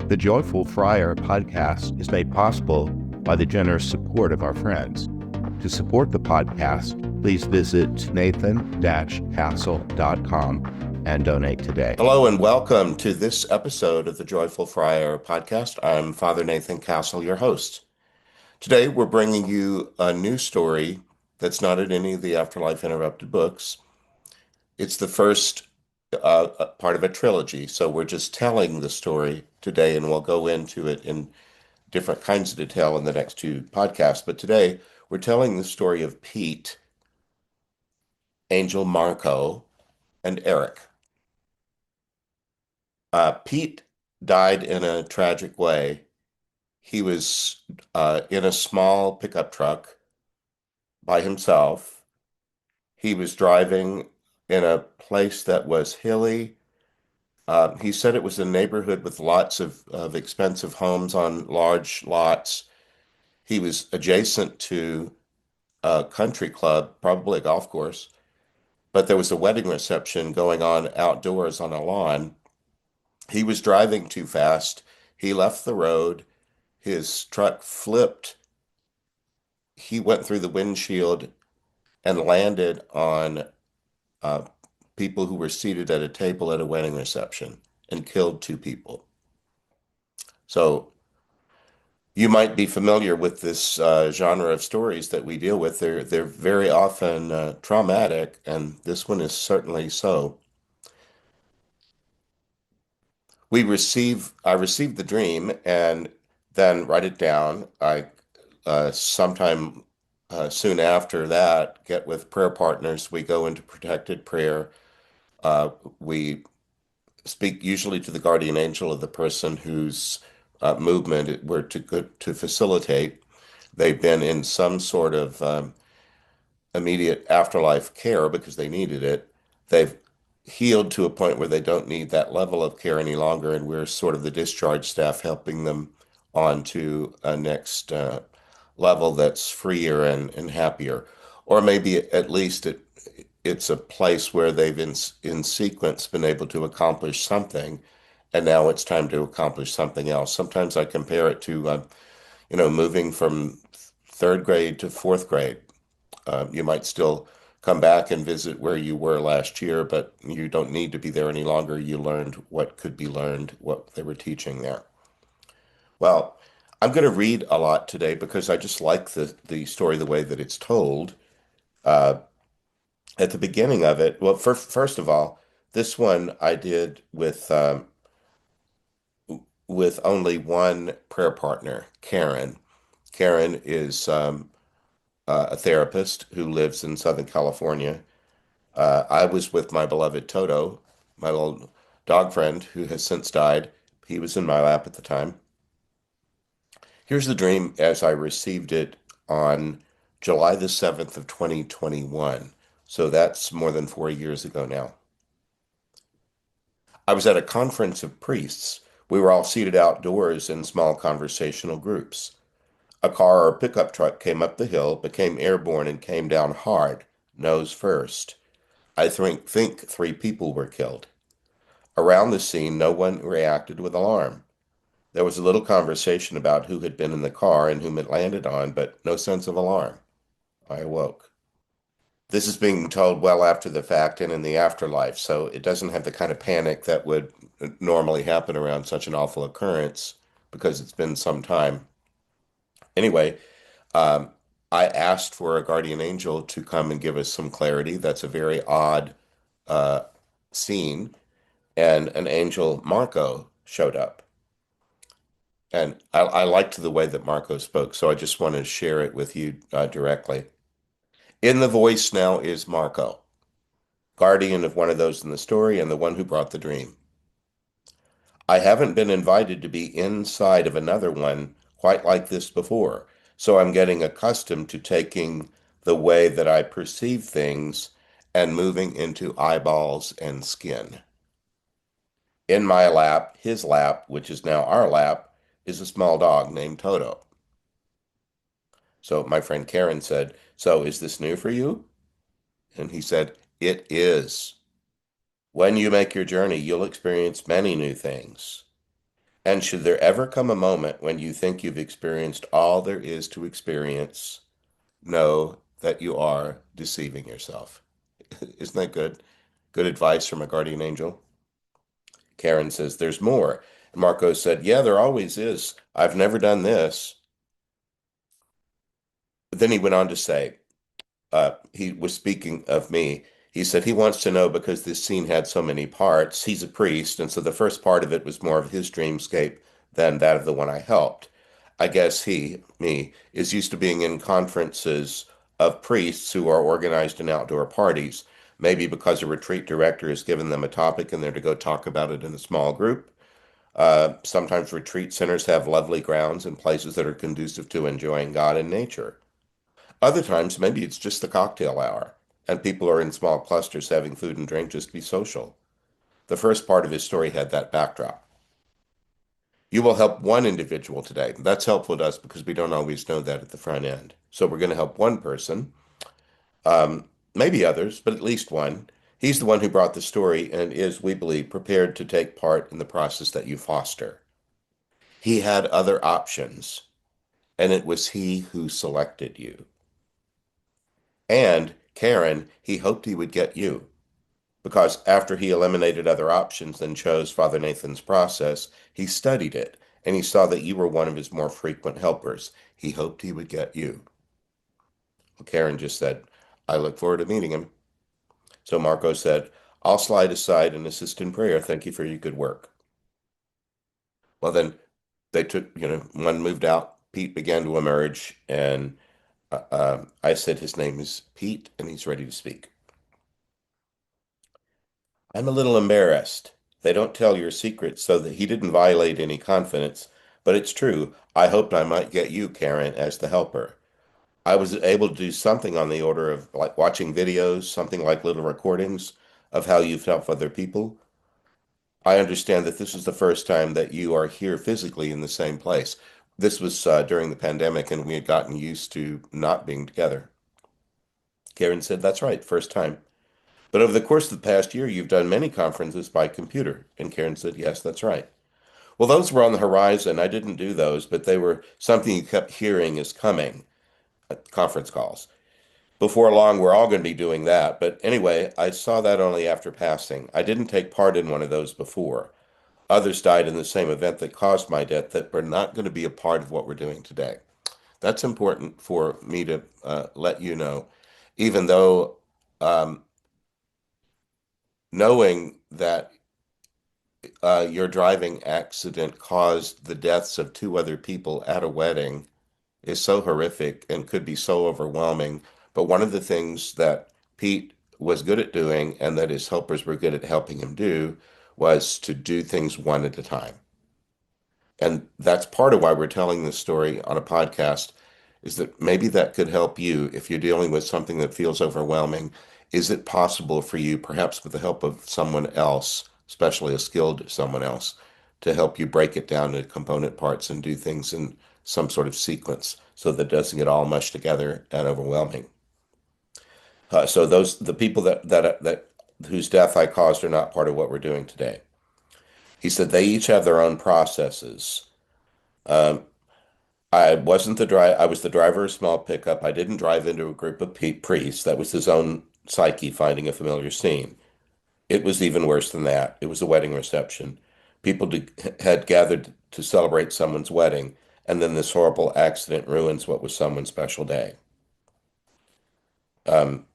The Joyful Friar podcast is made possible by the generous support of our friends. To support the podcast, please visit nathan-castle.com and donate today. Hello and welcome to this episode of the Joyful Friar podcast. I'm Father Nathan Castle, your host. Today we're bringing you a new story that's not in any of the Afterlife Interrupted books. It's the first part of a trilogy, so we're just telling the story today, and we'll go into it in different kinds of detail in the next two podcasts. But today we're telling the story of Pete, Angel Marco, and Erik. Pete died in a tragic way. He was in a small pickup truck by himself. He was driving in a place that was hilly. He said it was a neighborhood with lots of expensive homes on large lots. He was adjacent to a country club, probably a golf course, but there was a wedding reception going on outdoors on a lawn. He was driving too fast. He left the road. His truck flipped. He went through the windshield and landed on uh, people who were seated at a table at a wedding reception and killed two people. So you might be familiar with this genre of stories that we deal with. They're very often traumatic, and this one is certainly so. I received the dream and then write it down. I sometime soon after that get with prayer partners. We go into protected prayer. We speak usually to the guardian angel of the person whose movement we're to facilitate. They've been in some sort of immediate afterlife care because they needed it. They've healed to a point where they don't need that level of care any longer, and we're sort of the discharge staff helping them on to a next level that's freer and happier. Or maybe at least it's a place where they've in sequence been able to accomplish something, and now it's time to accomplish something else. Sometimes I compare it to, moving from third grade to fourth grade. You might still come back and visit where you were last year, but you don't need to be there any longer. You learned what could be learned, what they were teaching there. Well, I'm going to read a lot today because I just like the story the way that it's told. Uh, at the beginning of it, well, first of all, this one I did with only one prayer partner, Karen. Karen is a therapist who lives in Southern California. I was with my beloved Toto, my little dog friend who has since died. He was in my lap at the time. Here's the dream as I received it on July the 7th of 2021. So that's more than 4 years ago now. I was at a conference of priests. We were all seated outdoors in small conversational groups. A car or pickup truck came up the hill, became airborne, and came down hard, nose first. I think three people were killed. Around the scene, no one reacted with alarm. There was a little conversation about who had been in the car and whom it landed on, but no sense of alarm. I awoke. This is being told well after the fact and in the afterlife, so it doesn't have the kind of panic that would normally happen around such an awful occurrence because it's been some time. Anyway, um, I asked for a guardian angel to come and give us some clarity. That's a very odd uh, scene. And an angel, Marco, showed up. And I liked the way that Marco spoke, so I just wanted to share it with you directly. In the voice now is Marco, guardian of one of those in the story and the one who brought the dream. I haven't been invited to be inside of another one quite like this before, so I'm getting accustomed to taking the way that I perceive things and moving into eyeballs and skin. In my lap, his lap, which is now our lap, is a small dog named Toto. So my friend Karen said, "So is this new for you?" And he said, "It is. When you make your journey, you'll experience many new things." And should there ever come a moment when you think you've experienced all there is to experience, know that you are deceiving yourself. Isn't that good? Good advice from a guardian angel. Karen says, there's more. And Marco said, yeah, there always is. I've never done this. But then he went on to say, he was speaking of me. He said he wants to know because this scene had so many parts. He's a priest, and so the first part of it was more of his dreamscape than that of the one I helped. I guess he, me, is used to being in conferences of priests who are organized in outdoor parties, maybe because a retreat director has given them a topic and they're to go talk about it in a small group. Sometimes retreat centers have lovely grounds and places that are conducive to enjoying God and nature. Other times, maybe it's just the cocktail hour, and people are in small clusters having food and drink just to be social. The first part of his story had that backdrop. You will help one individual today. That's helpful to us because we don't always know that at the front end. So we're going to help one person, maybe others, but at least one. He's the one who brought the story and is, we believe, prepared to take part in the process that you foster. He had other options, and it was he who selected you. And Karen, he hoped he would get you. Because after he eliminated other options and chose Father Nathan's process, he studied it and he saw that you were one of his more frequent helpers. He hoped he would get you. Well, Karen just said, I look forward to meeting him. So Marco said, I'll slide aside and assist in prayer. Thank you for your good work. Well, then they took, one moved out. Pete began to emerge, and I said, his name is Pete, and he's ready to speak. I'm a little embarrassed. They don't tell your secret so that he didn't violate any confidence, but it's true. I hoped I might get you, Karen, as the helper. I was able to do something on the order of like watching videos, something like little recordings of how you've helped other people. I understand that this is the first time that you are here physically in the same place. This was during the pandemic, and we had gotten used to not being together. Karen said, that's right, first time. But over the course of the past year, you've done many conferences by computer. And Karen said, yes, that's right. Well, those were on the horizon. I didn't do those, but they were something you kept hearing is coming at conference calls. Before long, we're all going to be doing that. But anyway, I saw that only after passing. I didn't take part in one of those before. Others died in the same event that caused my death that were not going to be a part of what we're doing today. That's important for me to let you know, even though knowing that your driving accident caused the deaths of two other people at a wedding is so horrific and could be so overwhelming. But one of the things that Pete was good at doing and that his helpers were good at helping him do was to do things one at a time. And that's part of why we're telling this story on a podcast, is that maybe that could help you if you're dealing with something that feels overwhelming. Is it possible for you, perhaps with the help of someone else, especially a skilled someone else, to help you break it down into component parts and do things in some sort of sequence so that it doesn't get all mushed together and overwhelming? So the people that whose death I caused are not part of what we're doing today. He said they each have their own processes. Um, I wasn't the driver. I was the driver of a small pickup. I didn't drive into a group of priests. That was his own psyche finding a familiar scene. It was even worse than that. It was a wedding reception. People had gathered to celebrate someone's wedding, and then this horrible accident ruins what was someone's special day. Um,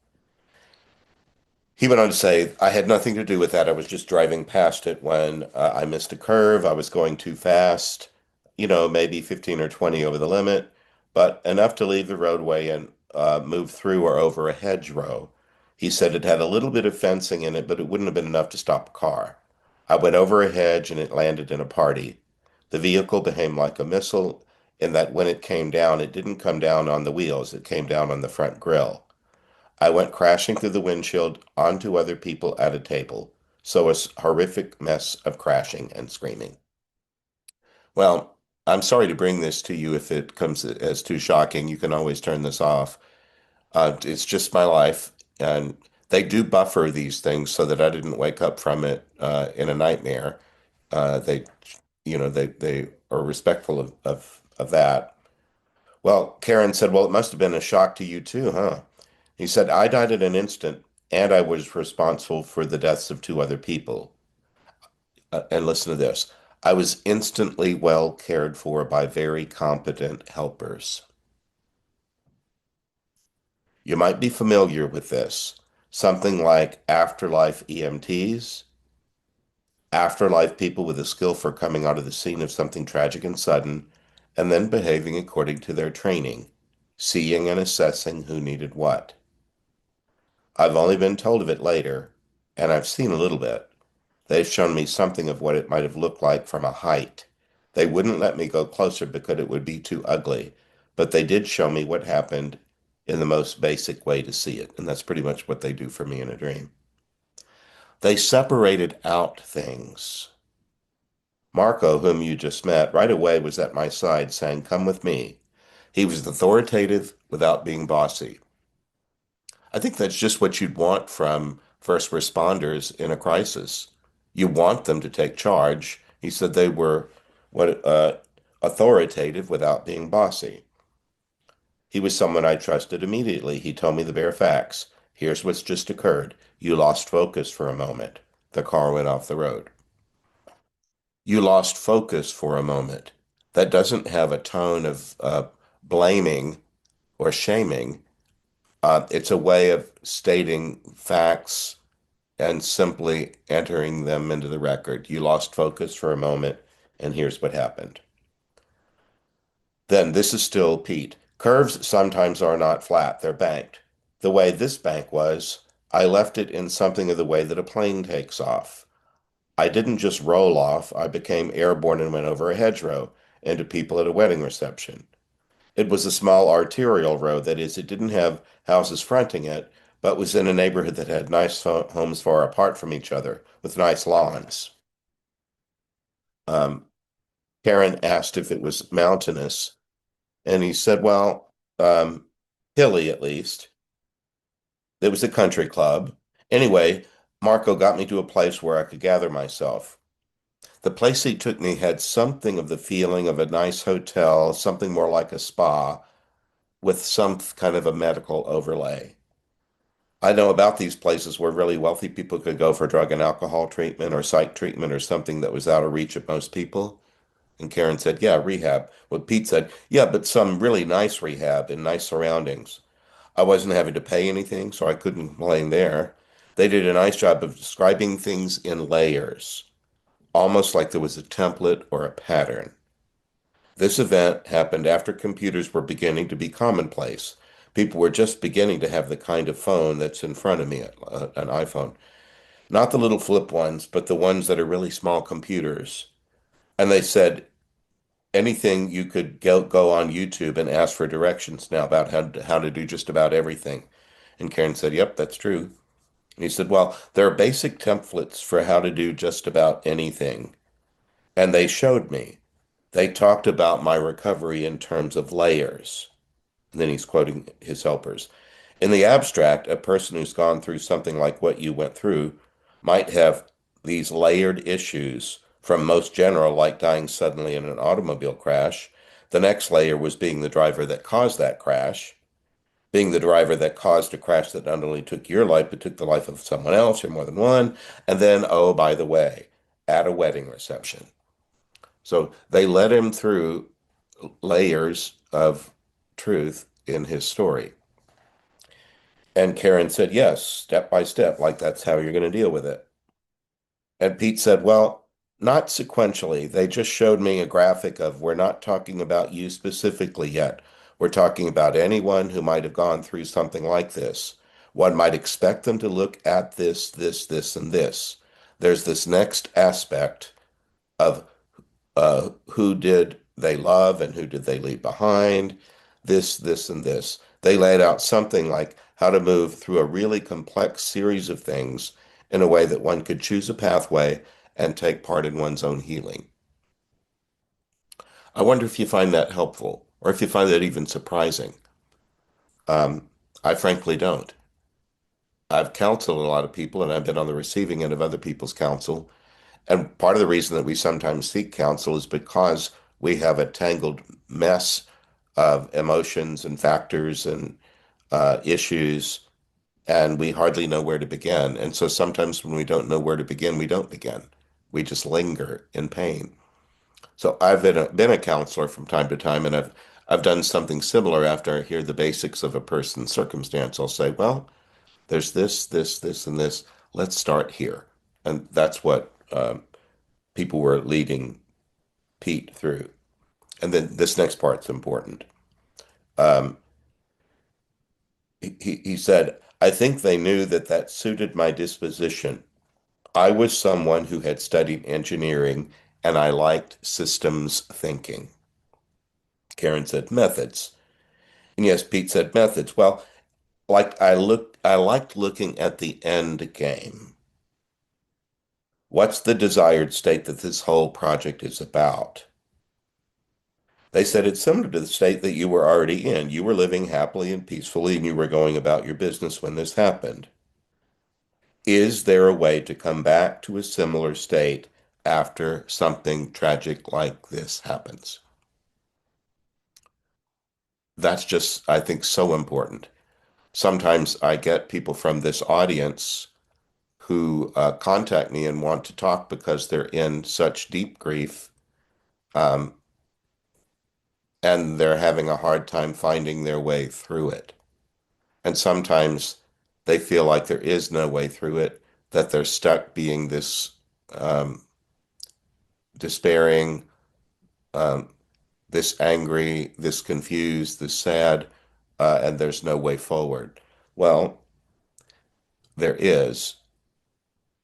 He went on to say, I had nothing to do with that. I was just driving past it when I missed a curve. I was going too fast, maybe 15 or 20 over the limit, but enough to leave the roadway and move through or over a hedgerow. He said it had a little bit of fencing in it, but it wouldn't have been enough to stop a car. I went over a hedge and it landed in a party. The vehicle behaved like a missile in that when it came down, it didn't come down on the wheels, it came down on the front grille. I went crashing through the windshield onto other people at a table. So a horrific mess of crashing and screaming. Well, I'm sorry to bring this to you if it comes as too shocking. You can always turn this off. It's just my life. And they do buffer these things so that I didn't wake up from it in a nightmare. They they are respectful of that. Well, Karen said, well, it must have been a shock to you too, huh? He said, I died in an instant, and I was responsible for the deaths of two other people. And listen to this. I was instantly well cared for by very competent helpers. You might be familiar with this. Something like Afterlife EMTs, Afterlife people with a skill for coming out of the scene of something tragic and sudden, and then behaving according to their training, seeing and assessing who needed what. I've only been told of it later, and I've seen a little bit. They've shown me something of what it might have looked like from a height. They wouldn't let me go closer because it would be too ugly, but they did show me what happened in the most basic way to see it, and that's pretty much what they do for me in a dream. They separated out things. Marco, whom you just met, right away was at my side saying, come with me. He was authoritative without being bossy. I think that's just what you'd want from first responders in a crisis. You want them to take charge. He said they were what authoritative without being bossy. He was someone I trusted immediately. He told me the bare facts. Here's what's just occurred. You lost focus for a moment. The car went off the road. You lost focus for a moment. That doesn't have a tone of blaming or shaming. It's a way of stating facts and simply entering them into the record. You lost focus for a moment, and here's what happened. Then this is still Pete. Curves sometimes are not flat, they're banked. The way this bank was, I left it in something of the way that a plane takes off. I didn't just roll off, I became airborne and went over a hedgerow into people at a wedding reception. It was a small arterial road, that is, it didn't have houses fronting it, but was in a neighborhood that had nice homes far apart from each other, with nice lawns. Um, Karen asked if it was mountainous, and he said, well, hilly at least. It was a country club. Anyway, Marco got me to a place where I could gather myself. The place he took me had something of the feeling of a nice hotel, something more like a spa, with some kind of a medical overlay. I know about these places where really wealthy people could go for drug and alcohol treatment or psych treatment or something that was out of reach of most people. And Karen said, yeah, rehab. Well, Pete said, yeah, but some really nice rehab in nice surroundings. I wasn't having to pay anything, so I couldn't complain there. They did a nice job of describing things in layers, almost like there was a template or a pattern. This event happened after computers were beginning to be commonplace. People were just beginning to have the kind of phone that's in front of me, an iPhone. Not the little flip ones, but the ones that are really small computers. And they said anything you could go on YouTube and ask for directions now about how to do just about everything. And Karen said, yep, that's true. And he said, well, there are basic templates for how to do just about anything. And they showed me. They talked about my recovery in terms of layers. And then he's quoting his helpers. In the abstract, a person who's gone through something like what you went through might have these layered issues from most general, like dying suddenly in an automobile crash. The next layer was being the driver that caused that crash, being the driver that caused a crash that not only took your life, but took the life of someone else or more than one. And then, oh, by the way, at a wedding reception. So they led him through layers of truth in his story. And Karen said, yes, step by step, like that's how you're going to deal with it. And Pete said, well, not sequentially. They just showed me a graphic of we're not talking about you specifically yet. We're talking about anyone who might have gone through something like this. One might expect them to look at this, and this. There's this next aspect of who did they love and who did they leave behind, this, and this. They laid out something like how to move through a really complex series of things in a way that one could choose a pathway and take part in one's own healing. I wonder if you find that helpful or if you find that even surprising. Um, I frankly don't. I've counseled a lot of people and I've been on the receiving end of other people's counsel. And part of the reason that we sometimes seek counsel is because we have a tangled mess of emotions and factors and issues, and we hardly know where to begin. And so sometimes when we don't know where to begin, we don't begin. We just linger in pain. So I've been a counselor from time to time, and I've done something similar after I hear the basics of a person's circumstance. I'll say, well, there's this, and this. Let's start here. And that's what people were leading Pete through. And then this next part's important. Um, he said, I think they knew that that suited my disposition. I was someone who had studied engineering and I liked systems thinking. Karen said methods. And yes, Pete said methods. Well, I liked looking at the end game. What's the desired state that this whole project is about? They said it's similar to the state that you were already in. You were living happily and peacefully, and you were going about your business when this happened. Is there a way to come back to a similar state after something tragic like this happens? That's just, I think, so important. Sometimes I get people from this audience who contact me and want to talk because they're in such deep grief, um, and they're having a hard time finding their way through it. And sometimes they feel like there is no way through it, that they're stuck being this um, despairing, um, this angry, this confused, this sad, and there's no way forward. Well, there is.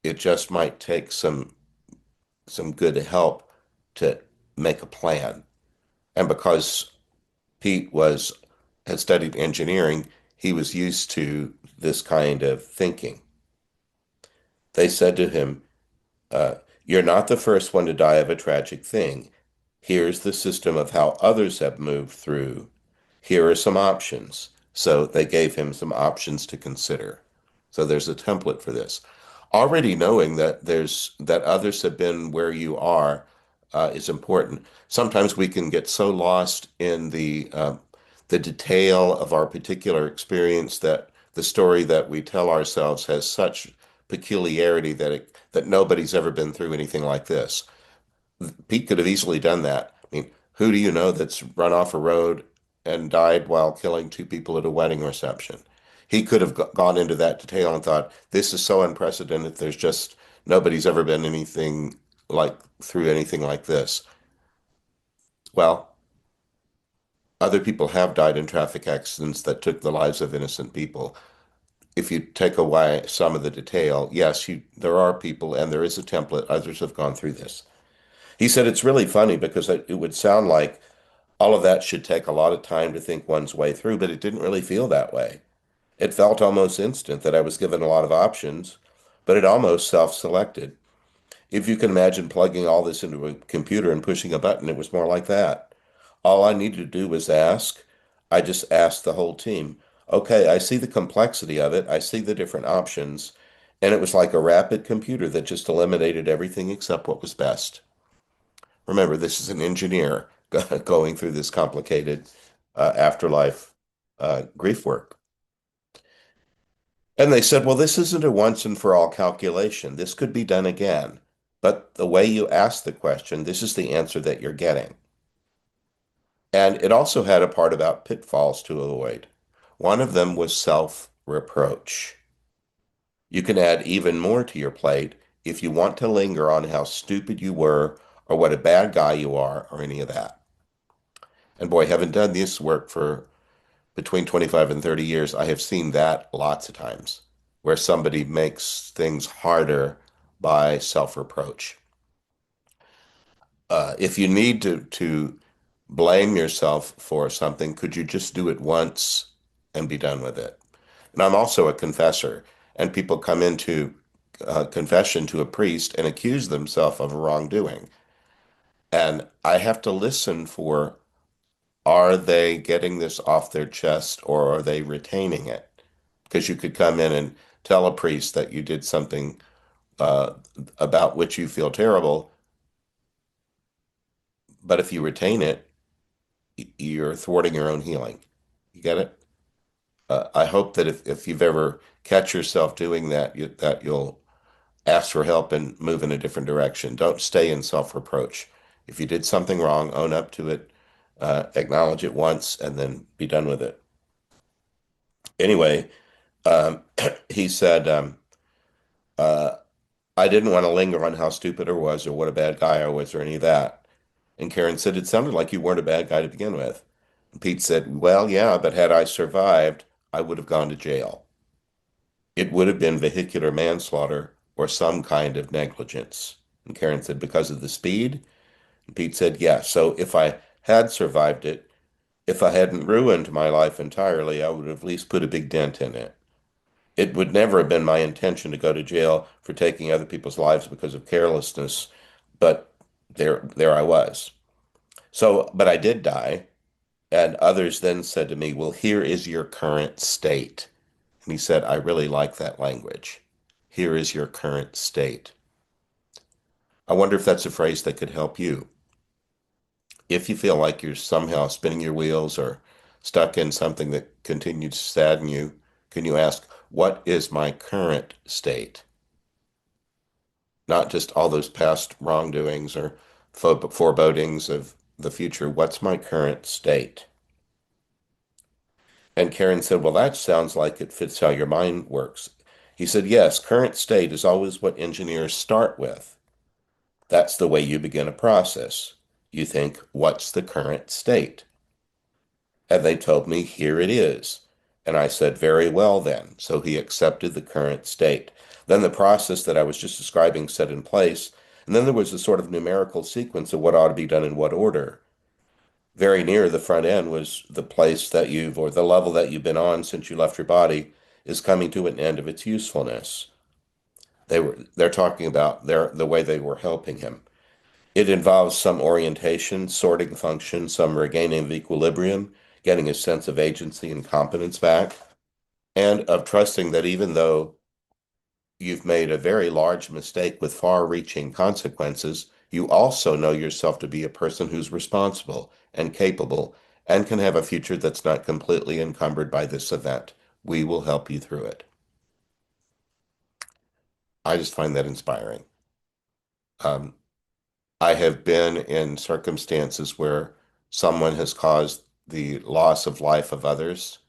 It just might take some good help to make a plan. And because Pete was had studied engineering, he was used to this kind of thinking. They said to him, uh, "You're not the first one to die of a tragic thing. Here's the system of how others have moved through. Here are some options." So they gave him some options to consider. So there's a template for this. Already knowing that others have been where you are is important. Sometimes we can get so lost in the detail of our particular experience that the story that we tell ourselves has such peculiarity that nobody's ever been through anything like this. Pete could have easily done that. I mean, who do you know that's run off a road and died while killing two people at a wedding reception? He could have gone into that detail and thought, this is so unprecedented. There's just nobody's ever been anything like through anything like this. Well, other people have died in traffic accidents that took the lives of innocent people. If you take away some of the detail, yes, there are people and there is a template. Others have gone through this. He said it's really funny because it would sound like all of that should take a lot of time to think one's way through, but it didn't really feel that way. It felt almost instant that I was given a lot of options, but it almost self-selected. If you can imagine plugging all this into a computer and pushing a button, it was more like that. All I needed to do was ask. I just asked the whole team, okay, I see the complexity of it. I see the different options. And it was like a rapid computer that just eliminated everything except what was best. Remember, this is an engineer going through this complicated afterlife grief work. And they said, well, this isn't a once and for all calculation. This could be done again. But the way you ask the question, this is the answer that you're getting. And it also had a part about pitfalls to avoid. One of them was self-reproach. You can add even more to your plate if you want to linger on how stupid you were or what a bad guy you are or any of that. And boy, having done this work for between 25 and 30 years, I have seen that lots of times where somebody makes things harder by self-reproach. If you need to blame yourself for something, could you just do it once and be done with it? And I'm also a confessor, and people come into confession to a priest and accuse themselves of wrongdoing. And I have to listen for, are they getting this off their chest or are they retaining it? Because you could come in and tell a priest that you did something uh, about which you feel terrible, but if you retain it, you're thwarting your own healing. You get it? I hope that if you've ever catch yourself doing that, that you'll ask for help and move in a different direction. Don't stay in self-reproach. If you did something wrong, own up to it, acknowledge it once, and then be done with it. Anyway, um, he said, uh, I didn't want to linger on how stupid I was or what a bad guy I was or any of that. And Karen said, it sounded like you weren't a bad guy to begin with. And Pete said, well, yeah, but had I survived, I would have gone to jail. It would have been vehicular manslaughter or some kind of negligence. And Karen said, because of the speed? And Pete said, yes. So if I had survived it, if I hadn't ruined my life entirely, I would have at least put a big dent in it. It would never have been my intention to go to jail for taking other people's lives because of carelessness, but there I was. So, but I did die, and others then said to me, well, here is your current state. And he said, I really like that language. Here is your current state. I wonder if that's a phrase that could help you. If you feel like you're somehow spinning your wheels or stuck in something that continues to sadden you, can you ask, what is my current state? Not just all those past wrongdoings or forebodings of the future. What's my current state? And Karen said, well, that sounds like it fits how your mind works. He said, yes, current state is always what engineers start with. That's the way you begin a process. You think, what's the current state? And they told me, here it is. And I said, very well then. So he accepted the current state. Then the process that I was just describing set in place. And then there was a sort of numerical sequence of what ought to be done in what order. Very near the front end was the place that you've, or the level that you've been on since you left your body, is coming to an end of its usefulness. They're talking about the way they were helping him. It involves some orientation, sorting function, some regaining of equilibrium, getting a sense of agency and competence back, and of trusting that even though you've made a very large mistake with far-reaching consequences, you also know yourself to be a person who's responsible and capable and can have a future that's not completely encumbered by this event. We will help you through it. I just find that inspiring. Um, I have been in circumstances where someone has caused the loss of life of others,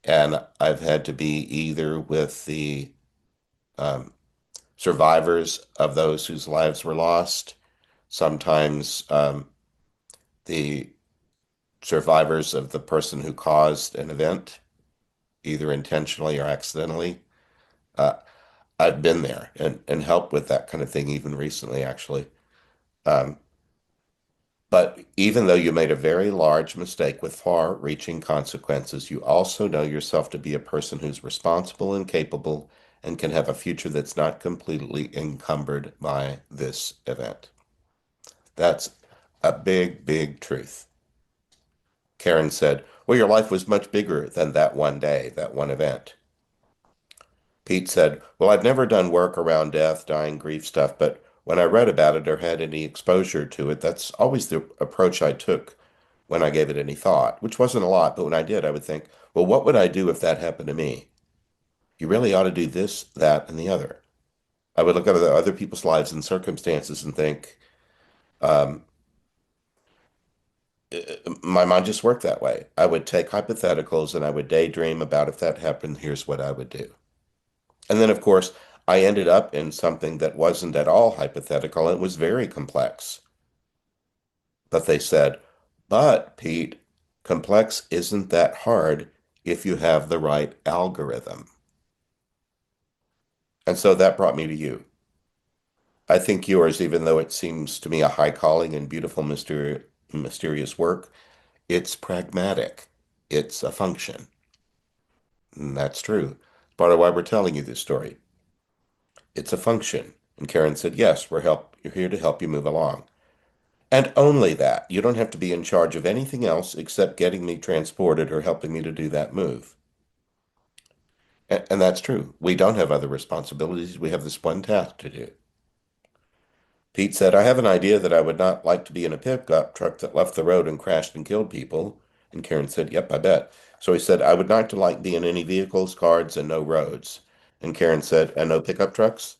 and I've had to be either with the um, survivors of those whose lives were lost, sometimes the survivors of the person who caused an event, either intentionally or accidentally. Uh, I've been there and helped with that kind of thing even recently, actually. Um, But even though you made a very large mistake with far-reaching consequences, you also know yourself to be a person who's responsible and capable and can have a future that's not completely encumbered by this event. That's a big, big truth. Karen said, well, your life was much bigger than that one day, that one event. Pete said, well, I've never done work around death, dying, grief stuff, but when I read about it or had any exposure to it, that's always the approach I took when I gave it any thought, which wasn't a lot, but when I did, I would think, well, what would I do if that happened to me? You really ought to do this, that, and the other. I would look at other people's lives and circumstances and think, um, my mind just worked that way. I would take hypotheticals and I would daydream about if that happened, here's what I would do. And then, of course, I ended up in something that wasn't at all hypothetical. It was very complex. But they said, but Pete, complex isn't that hard if you have the right algorithm. And so that brought me to you. I think yours, even though it seems to me a high calling and beautiful, mysterious work, it's pragmatic. It's a function. And that's true. Part of why we're telling you this story. It's a function. And Karen said, yes, you're here to help you move along. And only that. You don't have to be in charge of anything else except getting me transported or helping me to do that move. And that's true. We don't have other responsibilities. We have this one task to do. Pete said, I have an idea that I would not like to be in a pickup truck that left the road and crashed and killed people. And Karen said, Yep, I bet. So he said, I would not to like be in any vehicles, cars, and no roads. And Karen said, And no pickup trucks?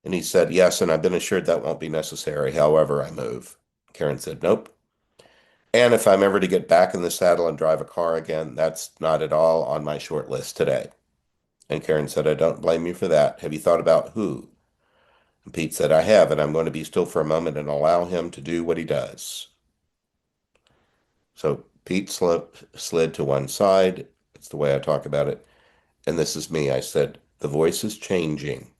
And he said, Yes, and I've been assured that won't be necessary, however I move. Karen said, Nope. And if I'm ever to get back in the saddle and drive a car again, that's not at all on my short list today. And Karen said, I don't blame you for that. Have you thought about who? And Pete said, I have, and I'm going to be still for a moment and allow him to do what he does. So Pete slid to one side. It's the way I talk about it. And this is me. I said, the voice is changing.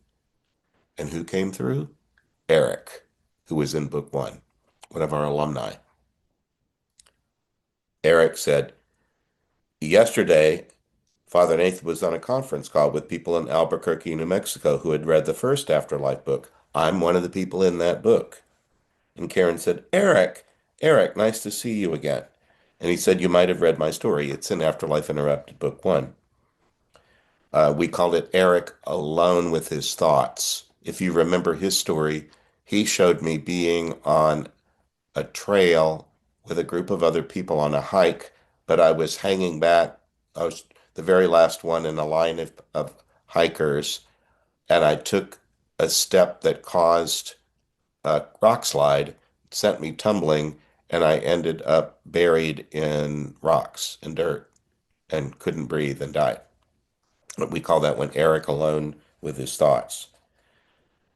And who came through? Erik, who was in book one of our alumni. Erik said, yesterday, Father Nathan was on a conference call with people in Albuquerque, New Mexico, who had read the first Afterlife book. I'm one of the people in that book. And Karen said, Erik, nice to see you again. And he said, You might have read my story. It's in Afterlife Interrupted, book one. We called it Erik Alone with His Thoughts. If you remember his story, he showed me being on a trail with a group of other people on a hike, but I was hanging back. I was the very last one in a line of hikers, and I took a step that caused a rock slide, sent me tumbling, and I ended up buried in rocks and dirt and couldn't breathe and died. We call that when Erik alone with his thoughts.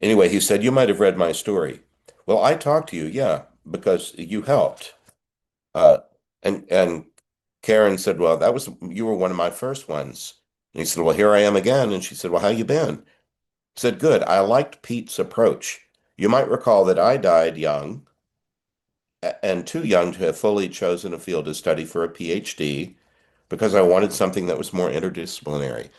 Anyway, he said, You might have read my story. Well, I talked to you, yeah, because you helped. Uh, and Karen said, Well, that was you were one of my first ones. And he said, Well, here I am again. And she said, Well, how you been? He said, Good. I liked Pete's approach. You might recall that I died young and too young to have fully chosen a field to study for a PhD because I wanted something that was more interdisciplinary.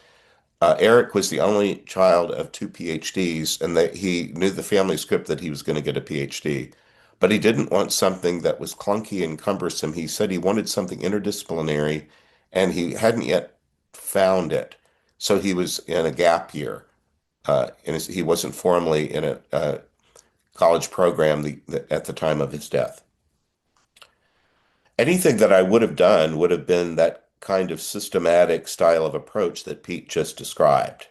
Erik was the only child of two PhDs, and he knew the family script that he was going to get a PhD. But he didn't want something that was clunky and cumbersome. He said he wanted something interdisciplinary, and he hadn't yet found it. So he was in a gap year, and he wasn't formally in a college program at the time of his death. Anything that I would have done would have been that kind of systematic style of approach that Pete just described.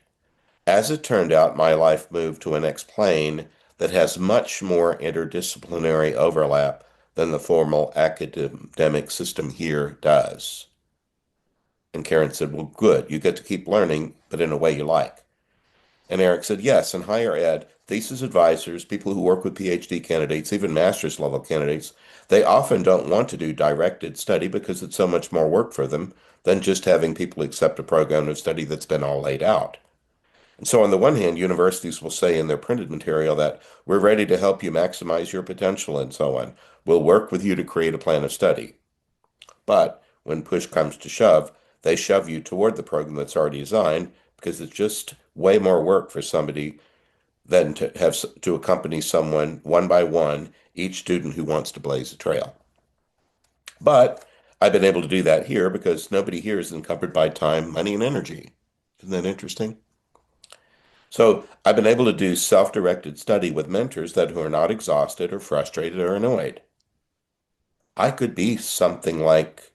As it turned out, my life moved to an next plane that has much more interdisciplinary overlap than the formal academic system here does. And Karen said, Well, good. You get to keep learning, but in a way you like. And Erik said, Yes, in higher ed, thesis advisors, people who work with PhD candidates, even master's level candidates, they often don't want to do directed study because it's so much more work for them than just having people accept a program of study that's been all laid out. And so, on the one hand, universities will say in their printed material that we're ready to help you maximize your potential and so on. We'll work with you to create a plan of study. But when push comes to shove, they shove you toward the program that's already designed because it's just way more work for somebody than to have to accompany someone one by one, each student who wants to blaze a trail. But I've been able to do that here because nobody here is encumbered by time, money, and energy. Isn't that interesting? So I've been able to do self-directed study with mentors that who are not exhausted or frustrated or annoyed. I could be something like,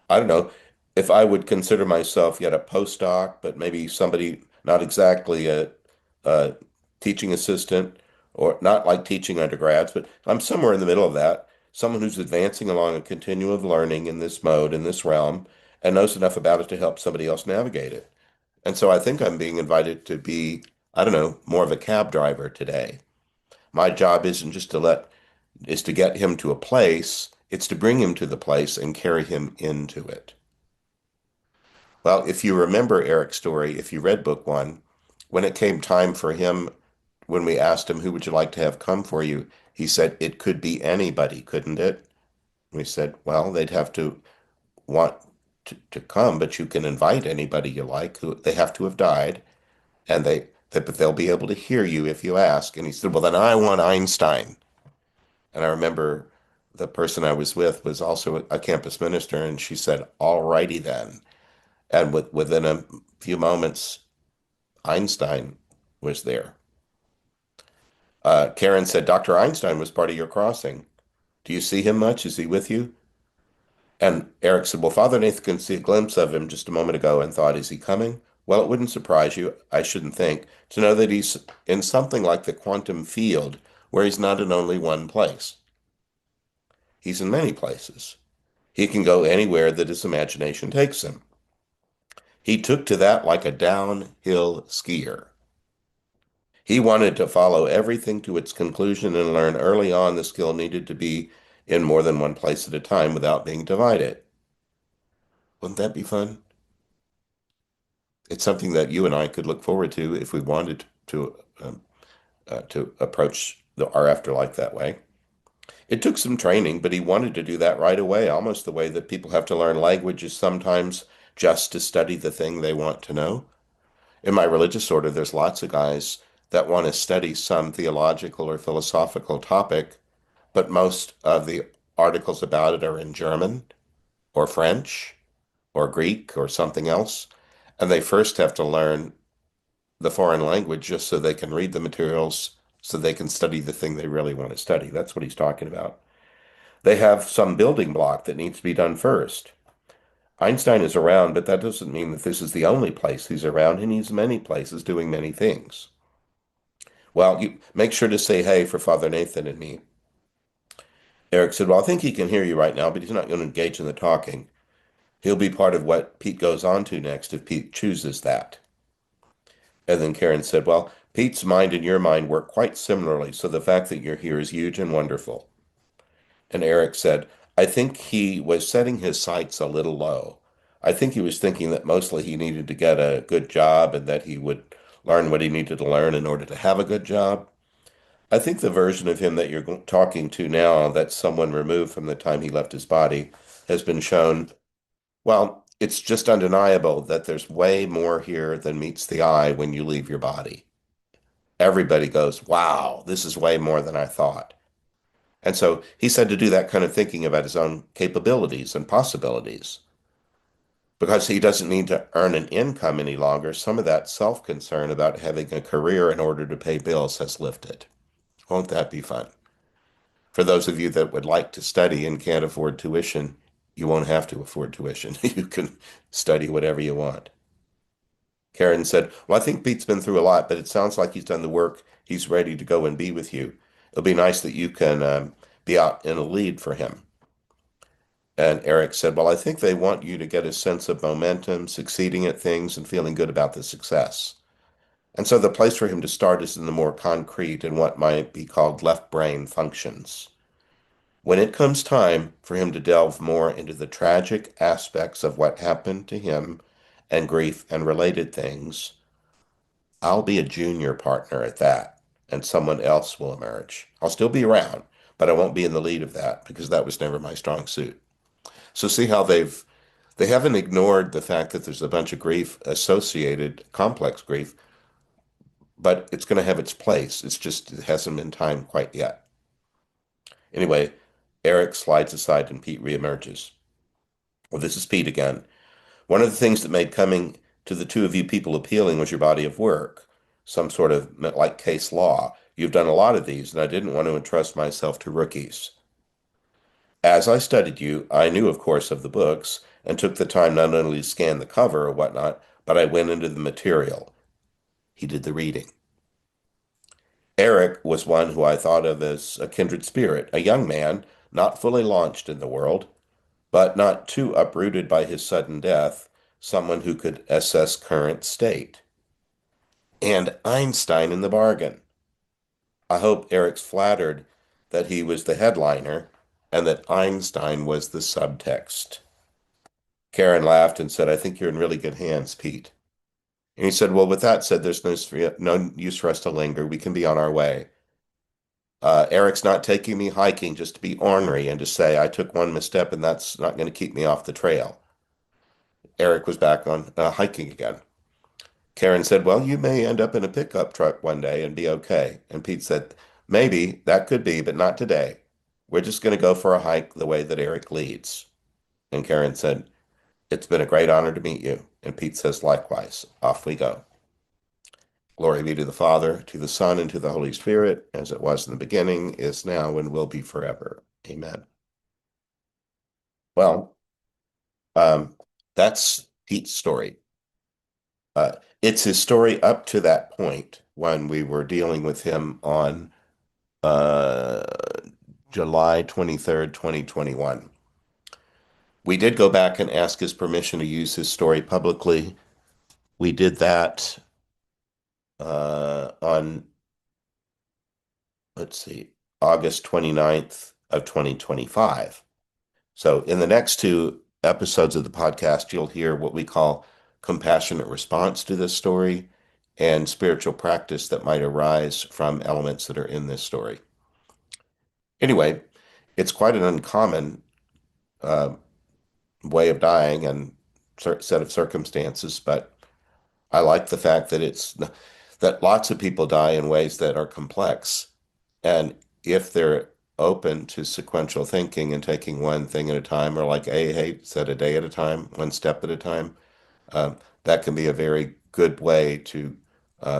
I don't know, if I would consider myself yet a postdoc, but maybe somebody not exactly a teaching assistant or not like teaching undergrads, but I'm somewhere in the middle of that. Someone who's advancing along a continuum of learning in this mode, in this realm, and knows enough about it to help somebody else navigate it. And so I think I'm being invited to be, I don't know, more of a cab driver today. My job isn't just to is to get him to a place, it's to bring him to the place and carry him into it. Well, if you remember Erik's story, if you read book one, when it came time for him, when we asked him, who would you like to have come for you? He said, it could be anybody, couldn't it? We said, well, they'd have to want to come, but you can invite anybody you like. Who they have to have died, and but they'll be able to hear you if you ask. And he said, well, then I want Einstein. And I remember the person I was with was also a campus minister, and she said, all righty then. And within a few moments, Einstein was there. Karen said, Dr. Einstein was part of your crossing. Do you see him much? Is he with you? And Erik said, well, Father Nathan can see a glimpse of him just a moment ago and thought, is he coming? Well, it wouldn't surprise you, I shouldn't think, to know that he's in something like the quantum field where he's not in only one place. He's in many places. He can go anywhere that his imagination takes him. He took to that like a downhill skier. He wanted to follow everything to its conclusion and learn early on the skill needed to be in more than one place at a time without being divided. Wouldn't that be fun? It's something that you and I could look forward to if we wanted to approach our afterlife that way. It took some training, but he wanted to do that right away, almost the way that people have to learn languages sometimes just to study the thing they want to know. In my religious order, there's lots of guys that want to study some theological or philosophical topic, but most of the articles about it are in German or French or Greek or something else. And they first have to learn the foreign language just so they can read the materials, so they can study the thing they really want to study. That's what he's talking about. They have some building block that needs to be done first. Einstein is around, but that doesn't mean that this is the only place he's around, and he's many places doing many things. Well, you make sure to say hey for Father Nathan and me. Erik said, well, I think he can hear you right now, but he's not going to engage in the talking. He'll be part of what Pete goes on to next if Pete chooses that. And then Karen said, well, Pete's mind and your mind work quite similarly, so the fact that you're here is huge and wonderful. And Erik said, I think he was setting his sights a little low. I think he was thinking that mostly he needed to get a good job and that he would learn what he needed to learn in order to have a good job. I think the version of him that you're talking to now, that's someone removed from the time he left his body, has been shown. Well, it's just undeniable that there's way more here than meets the eye when you leave your body. Everybody goes, wow, this is way more than I thought. And so he said to do that kind of thinking about his own capabilities and possibilities. Because he doesn't need to earn an income any longer, some of that self-concern about having a career in order to pay bills has lifted. Won't that be fun? For those of you that would like to study and can't afford tuition, you won't have to afford tuition. You can study whatever you want. Karen said, well, I think Pete's been through a lot, but it sounds like he's done the work. He's ready to go and be with you. It'll be nice that you can be out in a lead for him. And Erik said, well, I think they want you to get a sense of momentum, succeeding at things, and feeling good about the success. And so the place for him to start is in the more concrete and what might be called left brain functions. When it comes time for him to delve more into the tragic aspects of what happened to him and grief and related things, I'll be a junior partner at that, and someone else will emerge. I'll still be around, but I won't be in the lead of that because that was never my strong suit. So see how they haven't ignored the fact that there's a bunch of grief associated, complex grief, but it's going to have its place. It's just it hasn't been time quite yet. Anyway, Erik slides aside and Pete reemerges. Well, this is Pete again. One of the things that made coming to the two of you people appealing was your body of work, some sort of like case law. You've done a lot of these, and I didn't want to entrust myself to rookies. As I studied you, I knew, of course, of the books and took the time not only to scan the cover or whatnot, but I went into the material. He did the reading. Erik was one who I thought of as a kindred spirit, a young man, not fully launched in the world, but not too uprooted by his sudden death, someone who could assess current state. And Einstein in the bargain. I hope Erik's flattered that he was the headliner and that Einstein was the subtext. Karen laughed and said, I think you're in really good hands, Pete. And he said, well, with that said, there's no use for us to linger. We can be on our way. Erik's not taking me hiking just to be ornery and to say I took one misstep and that's not going to keep me off the trail. Erik was back on hiking again. Karen said, well, you may end up in a pickup truck one day and be okay. And Pete said, maybe that could be, but not today. We're just going to go for a hike the way that Erik leads. And Karen said, it's been a great honor to meet you. And Pete says, likewise. Off we go. Glory be to the Father, to the Son, and to the Holy Spirit, as it was in the beginning, is now, and will be forever. Amen. Well, that's Pete's story. It's his story up to that point when we were dealing with him on uh, July 23rd, 2021. We did go back and ask his permission to use his story publicly. We did that on, let's see, August 29th of 2025. So in the next two episodes of the podcast, you'll hear what we call compassionate response to this story and spiritual practice that might arise from elements that are in this story. Anyway, it's quite an uncommon uh, way of dying and set of circumstances, but I like the fact that lots of people die in ways that are complex. And if they're open to sequential thinking and taking one thing at a time, or like said, a day at a time, one step at a time, that can be a very good way to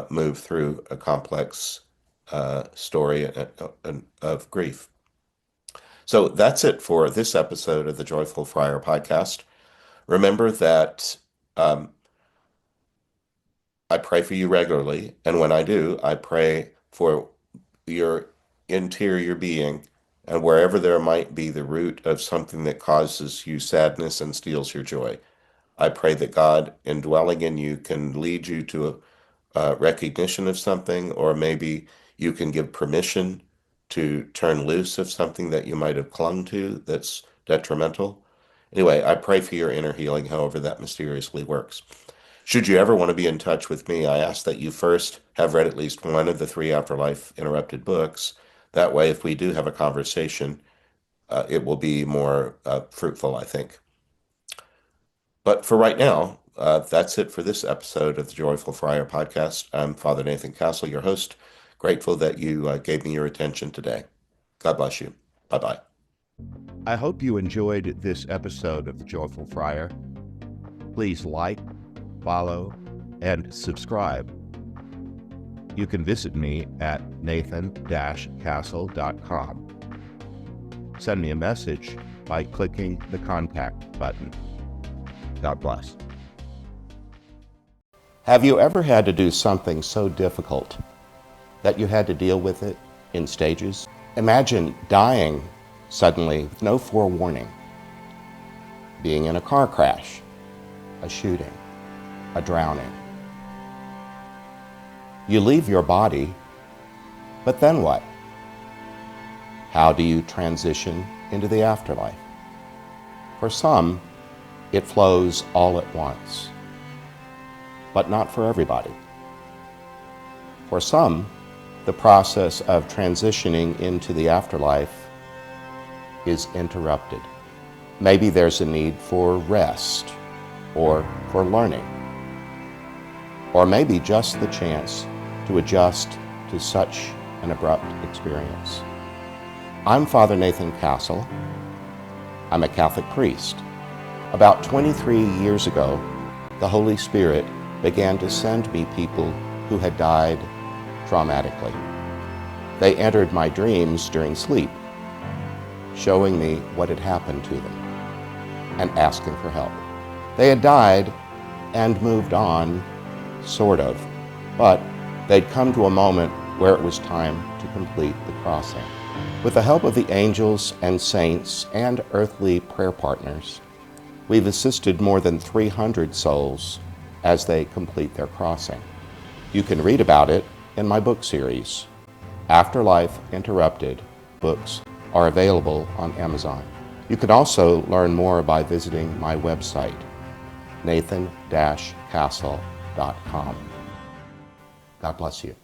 move through a complex story of grief. So that's it for this episode of the Joyful Friar podcast. Remember that I pray for you regularly, and when I do, I pray for your interior being, and wherever there might be the root of something that causes you sadness and steals your joy. I pray that God, indwelling in you, can lead you to a recognition of something, or maybe you can give permission to turn loose of something that you might have clung to that's detrimental. Anyway, I pray for your inner healing, however that mysteriously works. Should you ever want to be in touch with me, I ask that you first have read at least one of the 3 Afterlife Interrupted books. That way, if we do have a conversation, it will be more fruitful, I think. But for right now, that's it for this episode of the Joyful Friar podcast. I'm Father Nathan Castle, your host. Grateful that you gave me your attention today. God bless you. Bye-bye. I hope you enjoyed this episode of the Joyful Friar. Please like, follow, and subscribe. You can visit me at nathan-castle.com. Send me a message by clicking the contact button. God bless. Have you ever had to do something so difficult that you had to deal with it in stages? Imagine dying suddenly with no forewarning, being in a car crash, a shooting, a drowning. You leave your body, but then what? How do you transition into the afterlife? For some, it flows all at once, but not for everybody. For some, the process of transitioning into the afterlife is interrupted. Maybe there's a need for rest or for learning, or maybe just the chance to adjust to such an abrupt experience. I'm Father Nathan Castle. I'm a Catholic priest. About 23 years ago, the Holy Spirit began to send me people who had died traumatically. They entered my dreams during sleep, showing me what had happened to them and asking for help. They had died and moved on, sort of, but they'd come to a moment where it was time to complete the crossing. With the help of the angels and saints and earthly prayer partners, we've assisted more than 300 souls as they complete their crossing. You can read about it in my book series. Afterlife Interrupted books are available on Amazon. You can also learn more by visiting my website, nathan-castle.com. God bless you.